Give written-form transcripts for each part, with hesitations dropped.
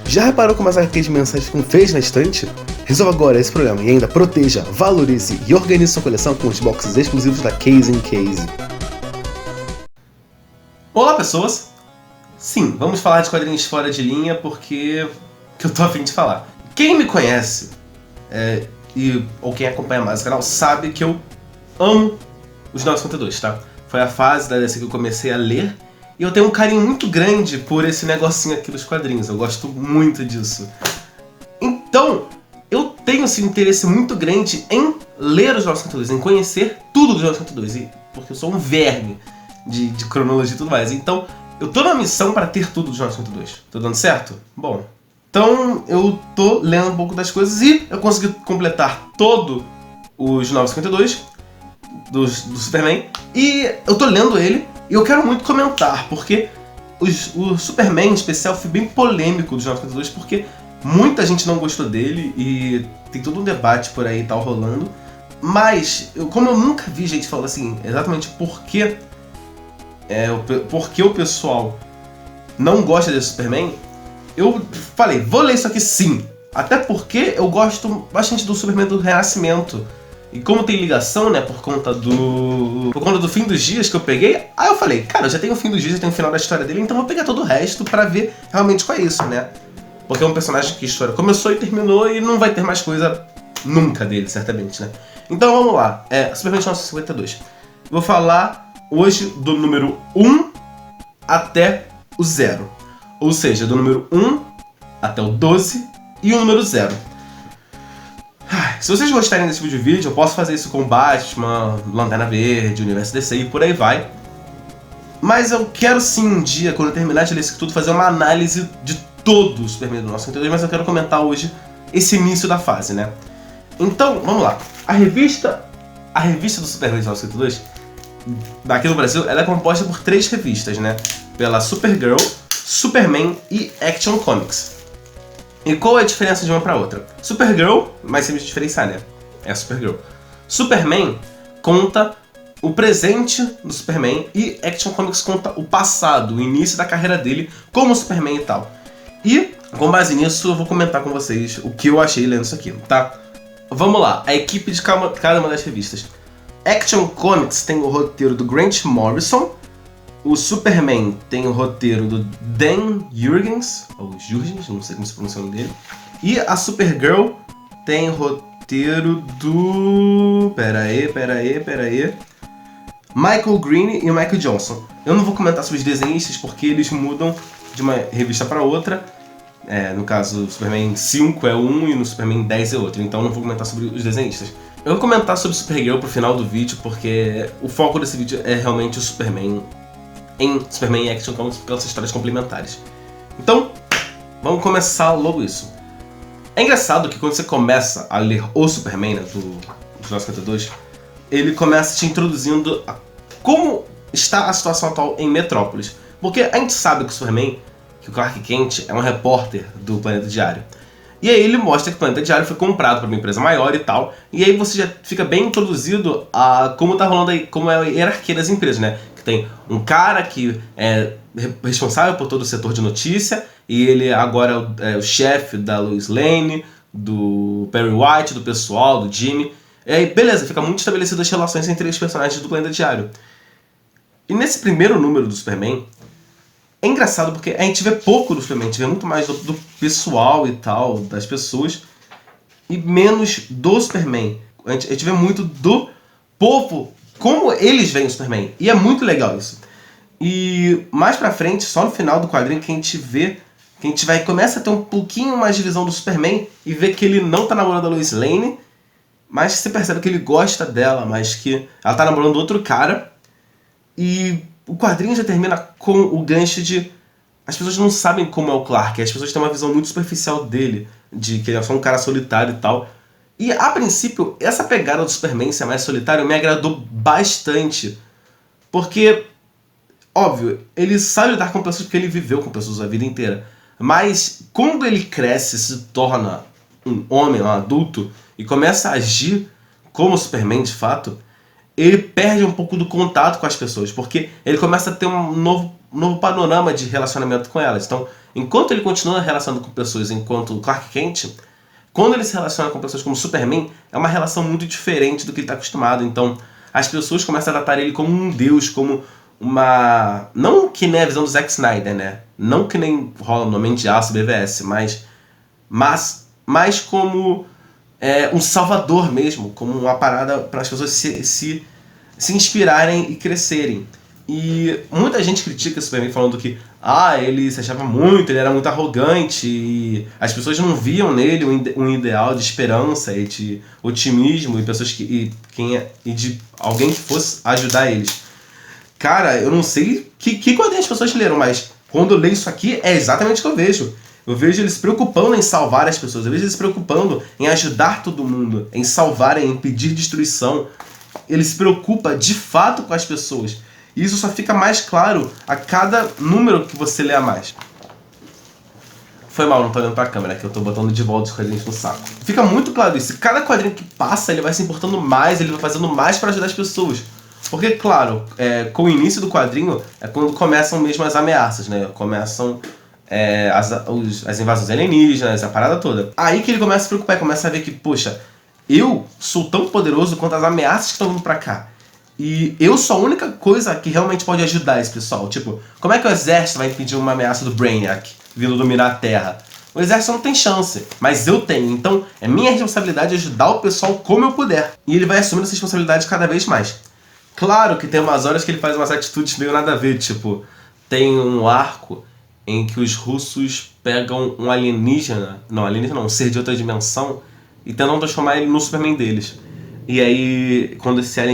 Já reparou como as HQs mensais ficam feias na estante? Resolva agora esse problema e ainda proteja, valorize e organize sua coleção com os boxes exclusivos da Case in Case. Olá pessoas! Sim, vamos falar de quadrinhos fora de linha porque eu tô a fim de falar. Quem me conhece, ou quem acompanha mais o canal, sabe que eu amo os 952, tá? Foi a fase da DC que eu comecei a ler e eu tenho um carinho muito grande por esse negocinho aqui dos quadrinhos, eu gosto muito disso. Então, eu tenho esse interesse muito grande em ler os 952, em conhecer tudo dos 952, porque eu sou um verme de cronologia e tudo mais. Então, eu tô na missão para ter tudo dos 952. Tô dando certo? Bom. Então, eu tô lendo um pouco das coisas e eu consegui completar todo os 952 do Superman. E eu tô lendo ele e eu quero muito comentar, porque o Superman especial foi bem polêmico dos 952, porque muita gente não gostou dele e tem todo um debate por aí e tal rolando. Mas, como eu nunca vi gente falar assim, exatamente por que o pessoal não gosta desse Superman, eu falei, vou ler isso aqui sim. Até porque eu gosto bastante do Superman do Renascimento. E como tem ligação, né, por conta do fim dos dias que eu peguei, aí eu falei, cara, eu já tenho o fim dos dias, já tenho o final da história dele, então eu vou pegar todo o resto pra ver realmente qual é isso, né? Porque é um personagem que a história começou e terminou e não vai ter mais coisa nunca dele, certamente, né? Então vamos lá, Superman 952. Vou falar hoje do número 1 até o 0. Ou seja, do número 1 até o 12 e o número 0. Se vocês gostarem desse tipo de vídeo, eu posso fazer isso com Batman, Lanterna Verde, Universo DC e por aí vai. Mas eu quero sim um dia, quando eu terminar de ler isso tudo, fazer uma análise de todo o Superman do 952, mas eu quero comentar hoje esse início da fase, né? Então, vamos lá. A revista do Superman do 952, aqui no Brasil, ela é composta por 3 revistas, né? Pela Supergirl, Superman e Action Comics. E qual é a diferença de uma pra outra? Supergirl, mais simples de diferenciar, né? É a Supergirl. Superman conta o presente do Superman e Action Comics conta o passado, o início da carreira dele como Superman e tal. E, com base nisso, eu vou comentar com vocês o que eu achei lendo isso aqui, tá? Vamos lá, a equipe de cada uma das revistas. Action Comics tem o roteiro do Grant Morrison. O Superman tem o roteiro do Dan Jurgens, ou Jurgens, não sei como se pronuncia o nome dele. E a Supergirl tem o roteiro do... Pera aí. Michael Green e o Michael Johnson. Eu não vou comentar sobre os desenhistas porque eles mudam de uma revista para outra. No caso, o Superman 5 é um e no Superman 10 é outro. Então eu não vou comentar sobre os desenhistas. Eu vou comentar sobre Supergirl pro final do vídeo porque o foco desse vídeo é realmente o Superman em Superman e Action Comics pelas histórias complementares. Então, vamos começar logo isso. É engraçado que quando você começa a ler o Superman, né, dos 952, ele começa te introduzindo a como está a situação atual em Metrópolis. Porque a gente sabe que o Superman, que o Clark Kent é um repórter do Planeta Diário. E aí ele mostra que o Planeta Diário foi comprado por uma empresa maior e tal. E aí você já fica bem introduzido a como tá rolando aí, como é a hierarquia das empresas, né? Que tem um cara que é responsável por todo o setor de notícia, e ele agora é o chefe da Lois Lane, do Perry White, do pessoal, do Jimmy. E aí, beleza, fica muito estabelecidas as relações entre os personagens do Planeta Diário. E nesse primeiro número do Superman, é engraçado porque a gente vê pouco do Superman, a gente vê muito mais do pessoal e tal, das pessoas, e menos do Superman. A gente vê muito do povo, como eles veem o Superman. E é muito legal isso. E mais pra frente, só no final do quadrinho, que a gente vê, que a gente começa a ter um pouquinho mais de visão do Superman e vê que ele não tá namorando a Lois Lane, mas você percebe que ele gosta dela, mas que ela tá namorando outro cara. E o quadrinho já termina com o gancho de... As pessoas não sabem como é o Clark, as pessoas têm uma visão muito superficial dele, de que ele é só um cara solitário e tal. E, a princípio, essa pegada do Superman ser mais solitário me agradou bastante. Porque, óbvio, ele sabe lidar com pessoas porque ele viveu com pessoas a vida inteira. Mas, quando ele cresce, se torna um homem, um adulto, e começa a agir como Superman de fato, ele perde um pouco do contato com as pessoas, porque ele começa a ter um novo panorama de relacionamento com elas. Então, enquanto ele continua relacionando com pessoas enquanto Clark Kent, quando ele se relaciona com pessoas como Superman, é uma relação muito diferente do que ele está acostumado. Então, as pessoas começam a tratar ele como um deus, como uma... Não que nem a visão do Zack Snyder, né? Não que nem rola no Homem de Aço, BVS, mas como um salvador mesmo, como uma parada para as pessoas se inspirarem e crescerem. E muita gente critica o Superman falando que ele se achava muito, ele era muito arrogante, e as pessoas não viam nele um ideal de esperança e de otimismo e pessoas e de alguém que fosse ajudar eles. Cara, eu não sei que quadrinhos as pessoas leram, mas quando eu leio isso aqui é exatamente o que eu vejo. Eu vejo eles se preocupando em salvar as pessoas, eu vejo eles se preocupando em ajudar todo mundo, em salvar, em impedir destruição. Ele se preocupa de fato com as pessoas. E isso só fica mais claro a cada número que você lê a mais. Foi mal, não tô olhando pra câmera, que eu tô botando de volta os quadrinhos no saco. Fica muito claro isso. Cada quadrinho que passa, ele vai se importando mais, ele vai fazendo mais para ajudar as pessoas. Porque, claro, com o início do quadrinho é quando começam mesmo as ameaças, né? Começam as invasões alienígenas, a parada toda. Aí que ele começa a se preocupar, começa a ver que, poxa, eu sou tão poderoso quanto as ameaças que estão vindo pra cá. E eu sou a única coisa que realmente pode ajudar esse pessoal. Tipo, como é que o exército vai impedir uma ameaça do Brainiac vindo dominar a Terra? O exército não tem chance, mas eu tenho. Então, é minha responsabilidade ajudar o pessoal como eu puder. E ele vai assumindo essa responsabilidade cada vez mais. Claro que tem umas horas que ele faz umas atitudes meio nada a ver. Tipo, tem um arco em que os russos pegam um alienígena... Não, alienígena não, um ser de outra dimensão e tentam transformar ele no Superman deles. E aí, quando esse ser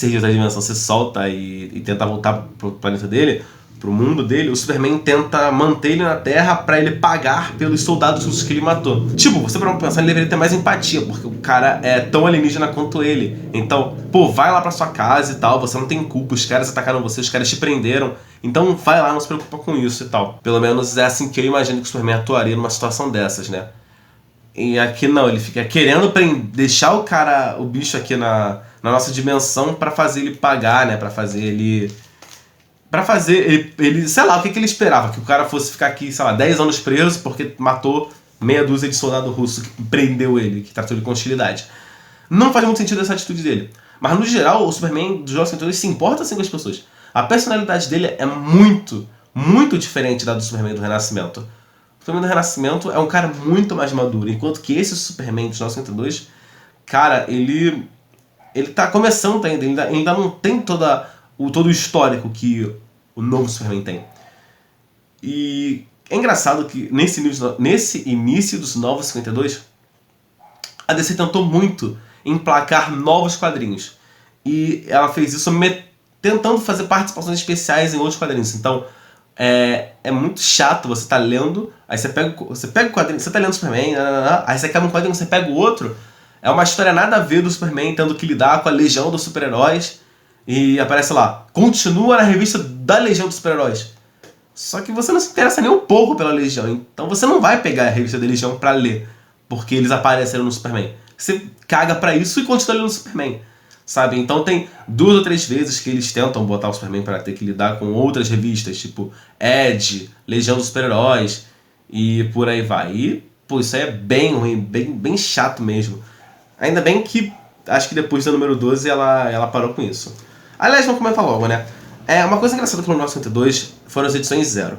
de outra dimensão se solta e tenta voltar pro planeta dele, pro mundo dele, o Superman tenta manter ele na Terra pra ele pagar pelos soldados russos que ele matou. Tipo, você pra pensar, ele deveria ter mais empatia, porque o cara é tão alienígena quanto ele. Então, vai lá pra sua casa e tal, você não tem culpa, os caras atacaram você, os caras te prenderam. Então vai lá, não se preocupa com isso e tal. Pelo menos é assim que eu imagino que o Superman atuaria numa situação dessas, né? E aqui não, ele fica querendo deixar o bicho aqui na nossa dimensão pra fazer ele pagar, né? Pra fazer ele, sei lá, o que ele esperava? Que o cara fosse ficar aqui, sei lá, 10 anos preso porque matou meia dúzia de soldado russo que prendeu ele, que tratou ele com hostilidade. Não faz muito sentido essa atitude dele. Mas no geral, o Superman dos Jogos Vorazes se importa assim com as pessoas. A personalidade dele é muito, muito diferente da do Superman do Renascimento. O Superman do Renascimento é um cara muito mais maduro, enquanto que esse Superman dos 1982, cara, ele tá começando ainda, ele ainda não tem todo o histórico que o novo Superman tem. E é engraçado que nesse início dos Novos 52, a DC tentou muito emplacar novos quadrinhos. E ela fez isso tentando fazer participações especiais em outros quadrinhos. Então, é muito chato você tá lendo, aí você pega o quadrinho, você tá lendo Superman, aí você quebra um quadrinho, você pega o outro, é uma história nada a ver do Superman tendo que lidar com a legião dos super-heróis, e aparece lá, continua na revista da Legião dos Super-Heróis. Só que você não se interessa nem um pouco pela Legião, então você não vai pegar a revista da Legião pra ler, porque eles apareceram no Superman. Você caga pra isso e continua lendo o Superman. Sabe? Então tem 2 ou 3 vezes que eles tentam botar o Superman para ter que lidar com outras revistas, tipo Edge, Legião dos Super-Heróis e por aí vai. E, isso aí é bem ruim, bem chato mesmo. Ainda bem que, acho que depois do número 12 ela parou com isso. Aliás, vamos comentar logo, né? Uma coisa engraçada pelo 1952 foram as edições 0.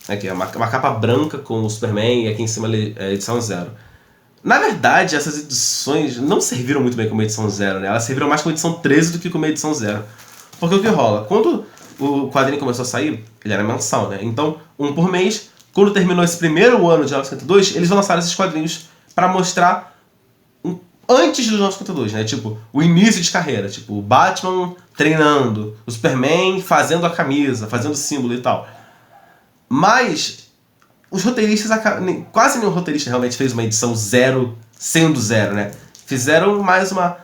Aqui, uma capa branca com o Superman e aqui em cima a edição 0. Na verdade, essas edições não serviram muito bem como edição 0, né? Elas serviram mais como edição 13 do que como edição 0. Porque o que rola? Quando o quadrinho começou a sair, ele era mensal, né? Então, um por mês. Quando terminou esse primeiro ano de 1952, eles lançaram esses quadrinhos pra mostrar antes dos 1952, né? Tipo, o início de carreira. Tipo, o Batman treinando, o Superman fazendo a camisa, fazendo o símbolo e tal. Mas os roteiristas, quase nenhum roteirista realmente fez uma edição 0 sendo 0, né? Fizeram mais uma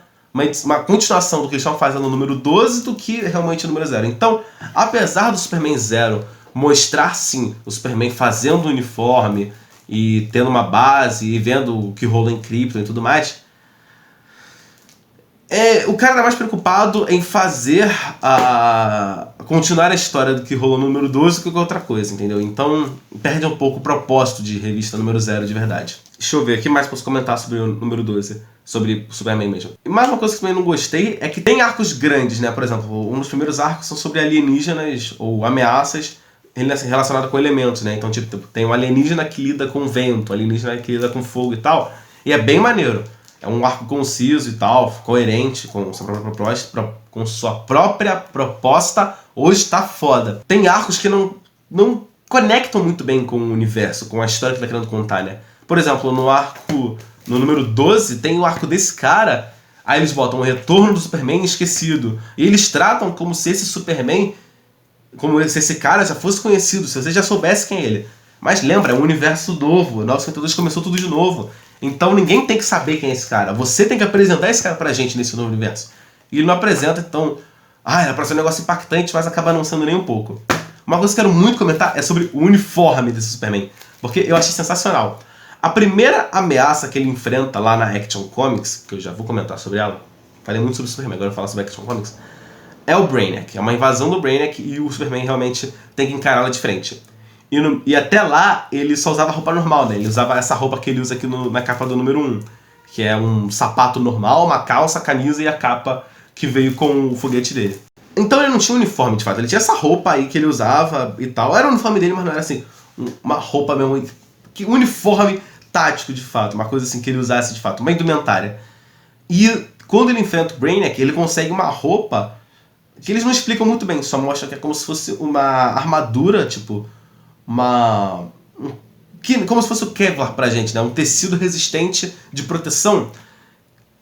continuação do que eles estavam fazendo no número 12 do que realmente o número 0. Então, apesar do Superman 0 mostrar, sim, o Superman fazendo o uniforme e tendo uma base e vendo o que rolou em Krypton e tudo mais, o cara tá mais preocupado em fazer continuar a história do que rolou no número 12 que outra coisa, entendeu? Então perde um pouco o propósito de revista número 0 de verdade. Deixa eu ver, o que mais posso comentar sobre o número 12? Sobre o Superman mesmo. E mais uma coisa que também não gostei é que tem arcos grandes, né? Por exemplo, um dos primeiros arcos são sobre alienígenas ou ameaças relacionadas com elementos, né? Então, tipo, tem um alienígena que lida com vento, um alienígena que lida com fogo e tal. E é bem maneiro. É um arco conciso e tal, coerente com sua própria proposta. Hoje tá foda. Tem arcos que não conectam muito bem com o universo, com a história que tá querendo contar, né? Por exemplo, no número 12, tem o arco desse cara, aí eles botam o retorno do Superman esquecido. E eles tratam como se esse Superman, como se esse cara já fosse conhecido, se você já soubesse quem é ele. Mas lembra, é um universo novo, 952 começou tudo de novo. Então ninguém tem que saber quem é esse cara. Você tem que apresentar esse cara pra gente nesse novo universo. E ele não apresenta, então... era pra ser um negócio impactante, mas acaba não sendo nem um pouco. Uma coisa que eu quero muito comentar é sobre o uniforme desse Superman. Porque eu achei sensacional. A primeira ameaça que ele enfrenta lá na Action Comics, que eu já vou comentar sobre ela, falei muito sobre o Superman, agora eu vou falar sobre a Action Comics, é o Brainiac. É uma invasão do Brainiac e o Superman realmente tem que encará-la de frente. E até lá ele só usava roupa normal, né? Ele usava essa roupa que ele usa aqui na capa do número 1, que é um sapato normal, uma calça, camisa e a capa que veio com o foguete dele. Então ele não tinha uniforme de fato, ele tinha essa roupa aí que ele usava e tal. Era o uniforme dele, mas não era assim, uma roupa mesmo, um uniforme tático de fato, uma coisa assim que ele usasse de fato, uma indumentária. E quando ele enfrenta o Brainiac, ele consegue uma roupa que eles não explicam muito bem, só mostram que é como se fosse uma armadura, tipo, como se fosse o Kevlar pra gente, né? Um tecido resistente de proteção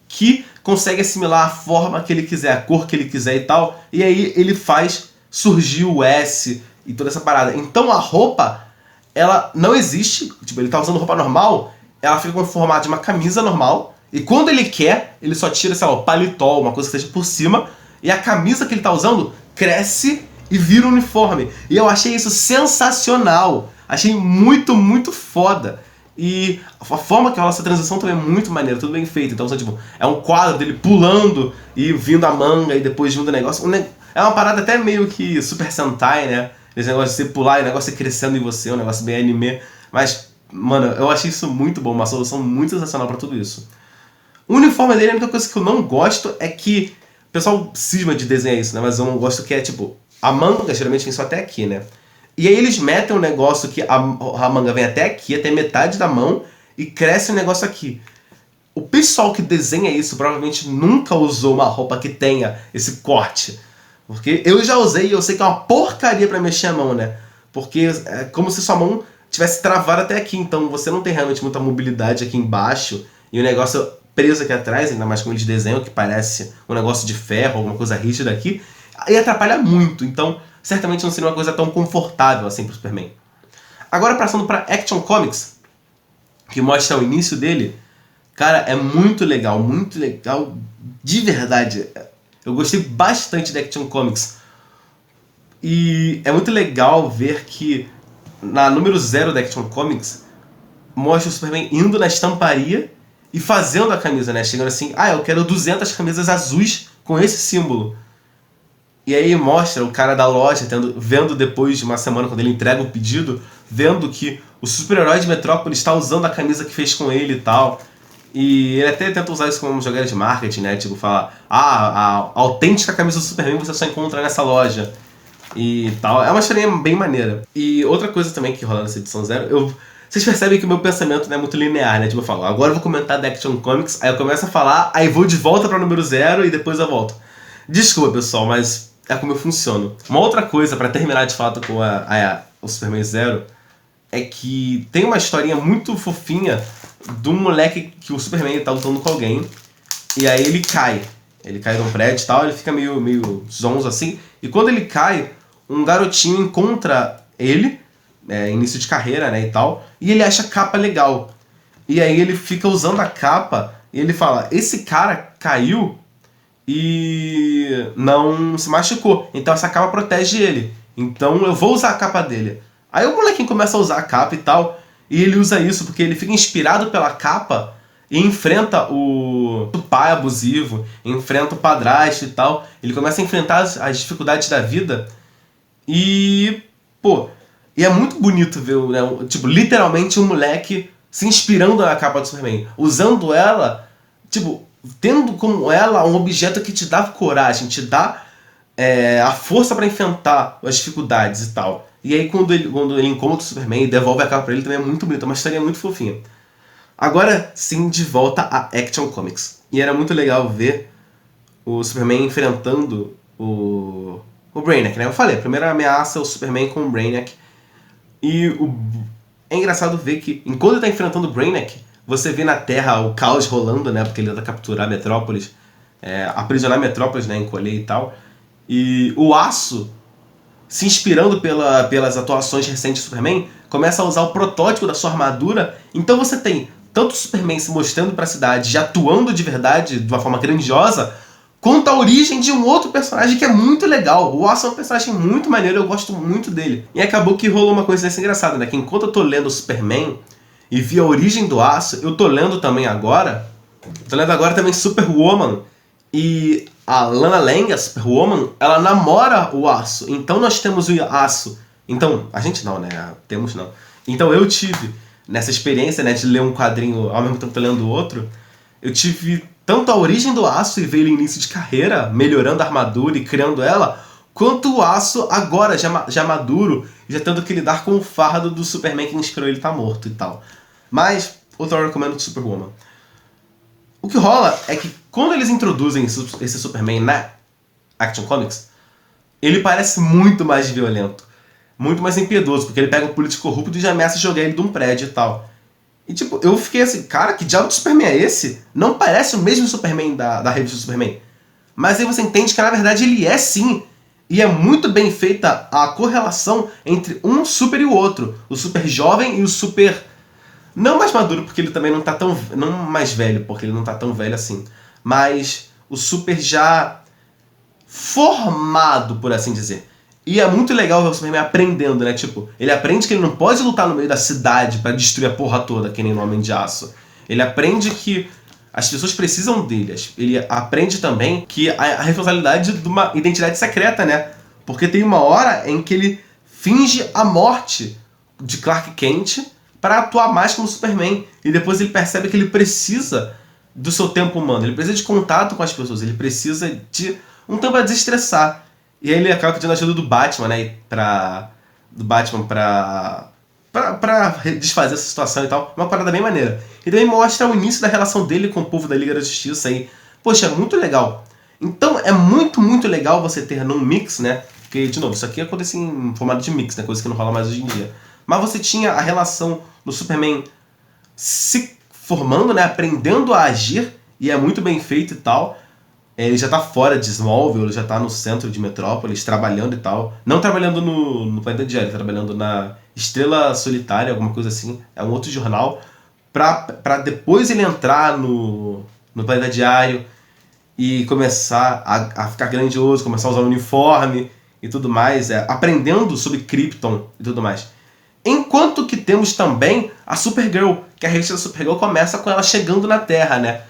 que consegue assimilar a forma que ele quiser, a cor que ele quiser e tal, e aí ele faz surgir o S e toda essa parada. Então a roupa, ela não existe, tipo, ele tá usando roupa normal, ela fica com o formato de uma camisa normal, e quando ele quer, ele só tira, sei lá, o paletó, uma coisa que esteja por cima, e a camisa que ele tá usando cresce e vira um uniforme. E eu achei isso sensacional. Achei muito, muito foda. E a forma que rola essa transição também é muito maneira, tudo bem feito. Então, tipo, é um quadro dele pulando e vindo a manga e depois vindo o negócio. É uma parada até meio que Super Sentai, né? Esse negócio de você pular e o negócio crescendo em você, um negócio bem anime. Mas, mano, eu achei isso muito bom, uma solução muito sensacional pra tudo isso. O uniforme dele, a única coisa que eu não gosto é que o pessoal cisma de desenhar isso, né? Mas eu não gosto que é, tipo, a manga geralmente vem só até aqui, né? E aí eles metem um negócio que a manga vem até aqui, até metade da mão, e cresce um negócio aqui. O pessoal que desenha isso provavelmente nunca usou uma roupa que tenha esse corte. Porque eu já usei e eu sei que é uma porcaria pra mexer a mão, né? Porque é como se sua mão tivesse travado até aqui, então você não tem realmente muita mobilidade aqui embaixo, e o negócio preso aqui atrás, ainda mais como eles desenham, que parece um negócio de ferro, alguma coisa rígida aqui, aí atrapalha muito, então certamente não seria uma coisa tão confortável assim pro Superman. Agora passando pra Action Comics, que mostra o início dele, cara, é muito legal de verdade. Eu gostei bastante da Action Comics. E é muito legal ver que na número 0 da Action Comics mostra o Superman indo na estamparia e fazendo a camisa, né? Chegando assim, eu quero 200 camisas azuis com esse símbolo. E aí mostra o cara da loja vendo depois de uma semana, quando ele entrega o pedido, vendo que o super-herói de Metrópolis está usando a camisa que fez com ele e tal. E ele até tenta usar isso como uma jogada de marketing, né? Tipo, fala, a autêntica camisa do Superman você só encontra nessa loja. E tal. É uma historinha bem maneira. E outra coisa também que rola nessa edição 0, vocês percebem que o meu pensamento não é muito linear, né? Tipo, eu falo, agora eu vou comentar da Action Comics, aí eu começo a falar, aí vou de volta para o número 0 e depois eu volto. Desculpa, pessoal, mas é como eu funciono. Uma outra coisa, pra terminar de fato com o Superman 0, é que tem uma historinha muito fofinha de um moleque que o Superman tá lutando com alguém, e aí ele cai. Ele cai de um prédio e tal, ele fica meio zonzo assim, e quando ele cai, um garotinho encontra ele, início de carreira, né, e tal, e ele acha a capa legal. E aí ele fica usando a capa, e ele fala, esse cara caiu e não se machucou, então essa capa protege ele, então eu vou usar a capa dele. Aí o molequinho começa a usar a capa e tal, E ele usa isso porque ele fica inspirado pela capa e enfrenta o pai abusivo, enfrenta o padrasto e tal. Ele começa a enfrentar as dificuldades da vida e, pô, e é muito bonito ver, né, tipo, literalmente um moleque se inspirando na capa do Superman, usando ela, tipo, tendo como ela um objeto que te dá coragem, te dá a força pra enfrentar as dificuldades e tal. E aí quando ele encontra o Superman e devolve a capa pra ele, também é muito bonito, é uma história muito fofinha. Agora sim, de volta a Action Comics. E era muito legal ver o Superman enfrentando o Brainiac, né? Eu falei, a primeira ameaça é o Superman com o Brainiac. E é engraçado ver que, enquanto ele tá enfrentando o Brainiac, você vê na Terra o caos rolando, né? Porque ele tenta capturar Metrópolis, aprisionar Metrópolis, né? Encolher e tal. E o Aço, se inspirando pelas atuações recentes do Superman, começa a usar o protótipo da sua armadura. Então você tem tanto o Superman se mostrando pra cidade, já atuando de verdade, de uma forma grandiosa, quanto a origem de um outro personagem que é muito legal. O Aço é um personagem muito maneiro, eu gosto muito dele. E acabou que rolou uma coincidência engraçada, né? Que enquanto eu tô lendo o Superman e vi a origem do Aço, eu tô lendo também agora... Tô lendo agora também Superwoman. E a Lana Lang, a Superwoman, ela namora o Aço. Então nós temos o Aço. Então, a gente não, né? Temos não. Então eu tive nessa experiência, né, de ler um quadrinho ao mesmo tempo que lendo o outro, eu tive tanto a origem do Aço e ver ele início de carreira, melhorando a armadura e criando ela, quanto o Aço agora, já maduro, já tendo que lidar com o fardo do Superman que inspirou ele tá morto e tal. Mas, outra hora eu recomendo Superwoman. O que rola é que quando eles introduzem esse Superman na Action Comics, ele parece muito mais violento, muito mais impiedoso, porque ele pega um político corrupto e já ameaça jogar ele de um prédio e tal. E tipo, eu fiquei assim, cara, que diabo de Superman é esse? Não parece o mesmo Superman da revista Superman. Mas aí você entende que na verdade ele é sim. E é muito bem feita a correlação entre um super e o outro. O super jovem e o super... Não mais maduro, porque ele também não tá tão... Não mais velho, porque ele não tá tão velho assim. Mas o super já formado, por assim dizer. E é muito legal ver o Superman aprendendo, né? Tipo, ele aprende que ele não pode lutar no meio da cidade pra destruir a porra toda, que nem no Homem de Aço. Ele aprende que as pessoas precisam dele. Ele aprende também que a responsabilidade de uma identidade secreta, né? Porque tem uma hora em que ele finge a morte de Clark Kent para atuar mais como Superman. E depois ele percebe que ele precisa do seu tempo humano. Ele precisa de contato com as pessoas. Ele precisa de um tempo para desestressar. E aí ele acaba pedindo ajuda do Batman, né? pra desfazer essa situação e tal. Uma parada bem maneira. E também mostra o início da relação dele com o povo da Liga da Justiça. E, poxa, é muito legal. Então é muito, muito legal você ter num mix, né? Porque, de novo, isso aqui acontece em formato de mix, né? Coisa que não rola mais hoje em dia. Mas você tinha a relação do Superman se formando, né? Aprendendo a agir. E é muito bem feito e tal. Ele já tá fora de Smallville, ele já tá no centro de Metrópolis, trabalhando e tal. Não trabalhando no Planeta Diário, trabalhando na Estrela Solitária, alguma coisa assim. É um outro jornal. Pra depois ele entrar no Planeta Diário e começar a ficar grandioso, começar a usar um uniforme e tudo mais. Aprendendo sobre Krypton e tudo mais. Enquanto que temos também a Supergirl, que a revista da Supergirl começa com ela chegando na Terra, né?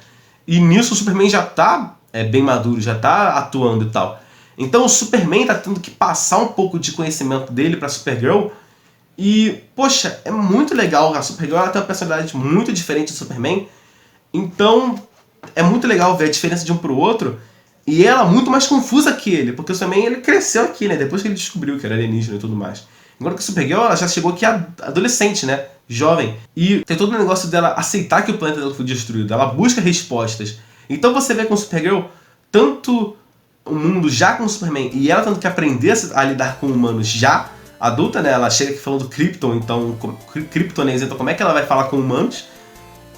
E nisso o Superman já tá bem maduro, já tá atuando e tal. Então o Superman tá tendo que passar um pouco de conhecimento dele pra Supergirl. E, poxa, é muito legal. A Supergirl ela tem uma personalidade muito diferente do Superman. Então é muito legal ver a diferença de um pro outro. E ela muito mais confusa que ele, porque o Superman ele cresceu aqui, né? Depois que ele descobriu que era alienígena e tudo mais. Enquanto que a Supergirl ela já chegou aqui adolescente, né? Jovem. E tem todo o negócio dela aceitar que o planeta dela foi destruído. Ela busca respostas. Então você vê com o Supergirl tanto o mundo já com o Superman e ela tendo que aprender a lidar com humanos já adulta, né? Ela chega aqui falando Krypton, então kryptonês, então como é que ela vai falar com humanos?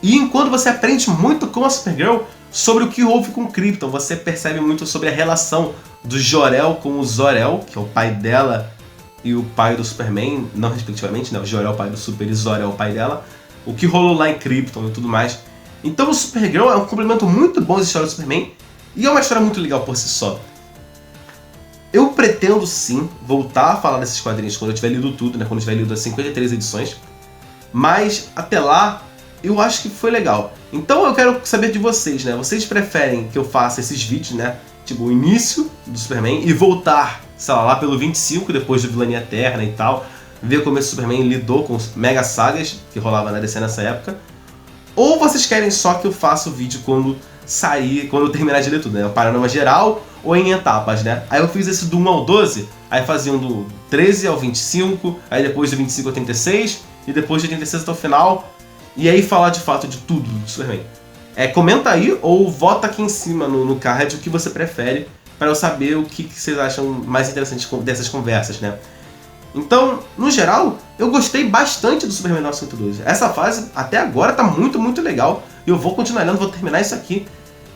E enquanto você aprende muito com a Supergirl sobre o que houve com Krypton, você percebe muito sobre a relação do Jor-El com o Zor-El, que é o pai dela e o pai do Superman, não respectivamente, né? O Jor-El é o pai do Super e Zor-El é o pai dela. O que rolou lá em Krypton e tudo mais. Então o Supergirl é um complemento muito bom da história do Superman e é uma história muito legal por si só. Eu pretendo sim voltar a falar desses quadrinhos quando eu tiver lido tudo, né? Quando eu tiver lido as 53 edições. Mas até lá, eu acho que foi legal. Então eu quero saber de vocês, né? Vocês preferem que eu faça esses vídeos, né? Tipo, o início do Superman e voltar, sei lá pelo 25, depois do Vilania Eterna e tal. Ver como esse Superman lidou com os mega sagas que rolava na DC nessa época. Ou vocês querem só que eu faça o vídeo quando sair, quando eu terminar de ler tudo, né? O panorama geral ou em etapas, né? Aí eu fiz esse do 1 ao 12, aí faziam do 13 ao 25, aí depois do 25 ao 36, e depois de 86 até o final, e aí falar de fato de tudo do Superman. Comenta aí ou vota aqui em cima no card o que você prefere, para eu saber o que vocês acham mais interessante dessas conversas, né? Então, no geral, eu gostei bastante do Superman 902. Essa fase, até agora, tá muito, muito legal. E eu vou continuar lendo, vou terminar isso aqui.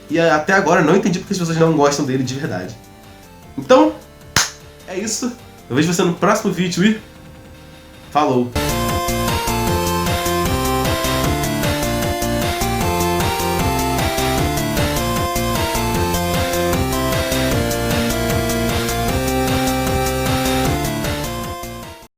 E até agora eu não entendi porque as pessoas não gostam dele de verdade. Então, é isso. Eu vejo você no próximo vídeo e... falou!